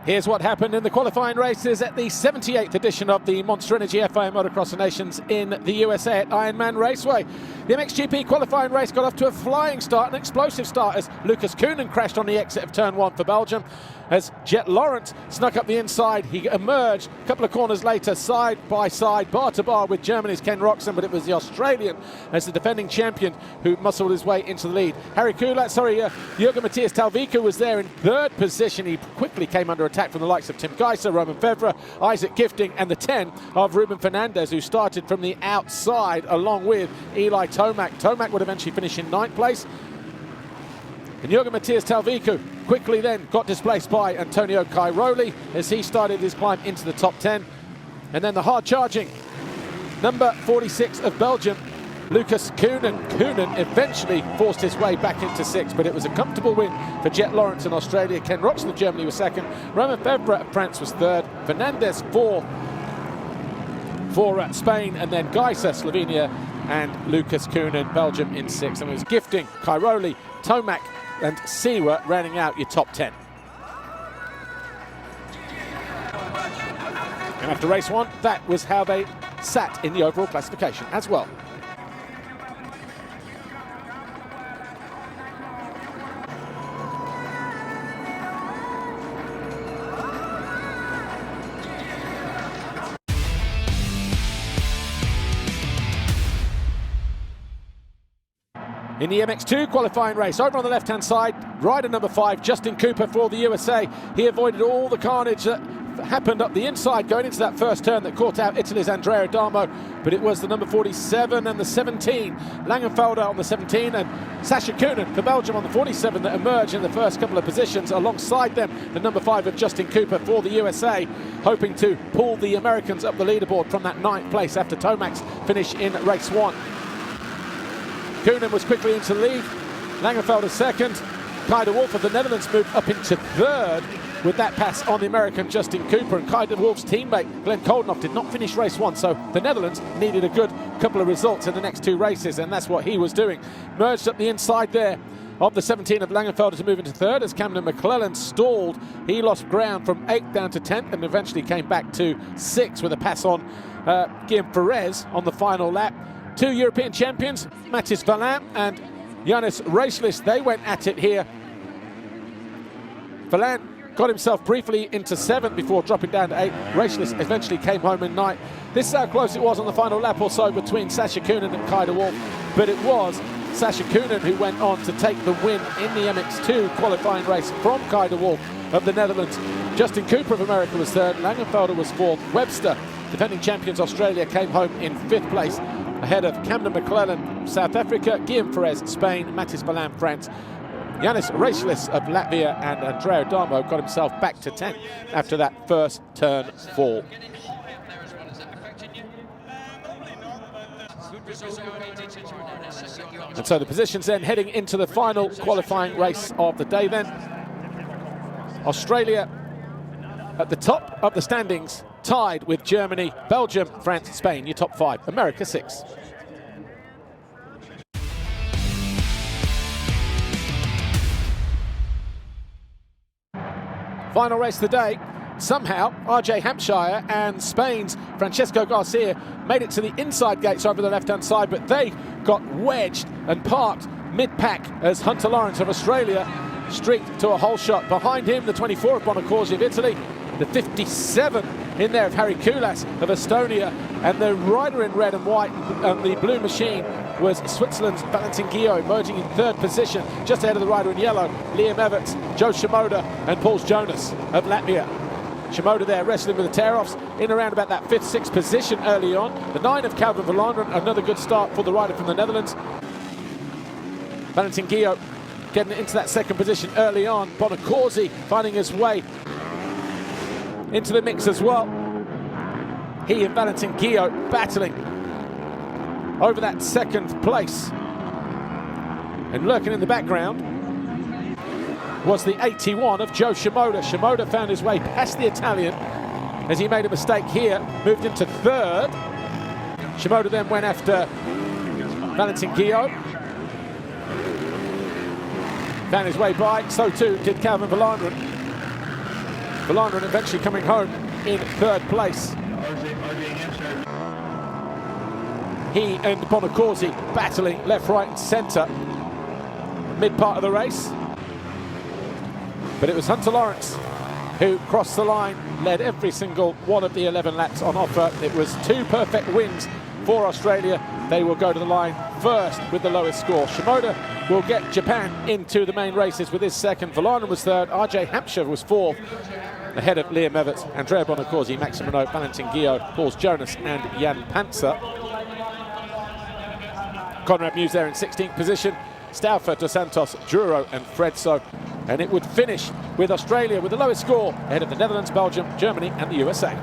Here's what happened in the qualifying races at the 78th edition of the Monster Energy FIM Motocross of Nations in the USA at Ironman Raceway. The MXGP qualifying race got off to a flying start, an explosive start, as Lucas Koenen crashed on the exit of turn 1 for Belgium. As Jet Laurent snuck up the inside, he emerged a couple of corners later, side by side, bar to bar with Germany's Ken Roczen, but it was the Australian as the defending champion who muscled his way into the lead. Jürgen Matthias Talvico was there in third position. He quickly came under attack from the likes of Tim Geiser, Roman Fevre, Isaac Gifting, and the 10 of Ruben Fernandez, who started from the outside along with Eli Tomac. Tomac would eventually finish in 9th place. And Jürgen Matthias Talvico quickly then got displaced by Antonio Cairoli as he started his climb into the top 10. And then the hard-charging number 46 of Belgium, Lucas Koenen. Koenen eventually forced his way back into 6th, but it was a comfortable win for Jet Laurent in Australia. Ken Roczen of Germany was 2nd. Roman Fevre of France was 3rd. Fernandez for Spain, and then Geiser, Slovenia, and Lucas Koenen, Belgium, in 6th. And it was Gifting, Cairoli, Tomac, and Siwa rounding out your top 10. And after race 1, that was how they sat in the overall classification as well. In the MX2 qualifying race, over on the left-hand side, rider number 5, Justin Cooper for the USA. He avoided all the carnage that happened up the inside going into that first turn that caught out Italy's Andrea Adamo, but it was the number 47 and the 17, Langenfelder on the 17, and Sacha Koenen for Belgium on the 47 that emerged in the first couple of positions. Alongside them, the number 5 of Justin Cooper for the USA, hoping to pull the Americans up the leaderboard from that 9th place after Tomac's finish in race 1. Koenen was quickly into the lead, Langenfelder 2nd, Kai de Wolf of the Netherlands moved up into 3rd with that pass on the American Justin Cooper, and Kai de Wolf's teammate Glenn Koldenhoff did not finish race 1, so the Netherlands needed a good couple of results in the next 2 races, and that's what he was doing. Merged up the inside there of the 17 of Langenfelder to move into 3rd as Cameron McClellan stalled. He lost ground from 8th down to 10th and eventually came back to 6th with a pass on Guillaume Perez on the final lap. 2 European champions, Mathis Valin and Yannis Reislis, they went at it here. Valin got himself briefly into 7th before dropping down to 8th. Reislis eventually came home in 9th. This is how close it was on the final lap or so between Sacha Koenen and Kai de Wolf, but it was Sacha Koenen who went on to take the win in the MX2 qualifying race from Kai de Wolf of the Netherlands. Justin Cooper of America was 3rd, Langenfelder was 4th. Webster, defending champions Australia, came home in 5th place, ahead of Cameron McClellan, South Africa, Guillaume Perez, Spain, Mathis Valin, France. Yannis Reislis of Latvia and Andrea Adamo got himself back to 10th after that first turn fall. And so the positions then heading into the final qualifying race of the day then. Australia at the top of the standings, tied with Germany, Belgium, France, Spain, your top 5. America 6. Final race of the day. Somehow, RJ Hampshire and Spain's Francesco Garcia made it to the inside gates over the left-hand side, but they got wedged and parked mid-pack as Hunter Lawrence of Australia streaked to a hole shot. Behind him, the 24 of Bonacorsi of Italy, the 57 in there of Harry Kulas of Estonia, and the rider in red and white and the blue machine was Switzerland's Valentin Guillot, emerging in 3rd position, just ahead of the rider in yellow, Liam Everts, Joe Shimoda, and Paul Jonas of Latvia. Shimoda there wrestling with the tear-offs in around about that 5th, 6th position early on. The 9 of Calvin Verlanderen, another good start for the rider from the Netherlands. Valentin Guillot getting into that 2nd position early on. Bonacorsi finding his way into the mix as well. He and Valentin Guillot battling over that 2nd place. And lurking in the background was the 81 of Joe Shimoda. Shimoda found his way past the Italian as he made a mistake here, moved into 3rd. Shimoda then went after Valentin Guillot. Found his way by, so too did Calvin Verlanderen. Verlander eventually coming home in third place. He and Bonacorsi battling left, right and centre mid part of the race. But it was Hunter Lawrence who crossed the line, led every single one of the 11 laps on offer. It was 2 perfect wins for Australia. They will go to the line first with the lowest score. Shimoda will get Japan into the main races with his second. Verlander was third. RJ Hampshire was fourth, ahead of Liam Everts, Andrea Bonacorsi, Maxime Renault, Valentin Guillaume, Paul Jonas and Jan Panzer. Conrad Muse there in 16th position. Stauffer, Dos Santos, Duro and Fredso. And it would finish with Australia with the lowest score ahead of the Netherlands, Belgium, Germany and the USA.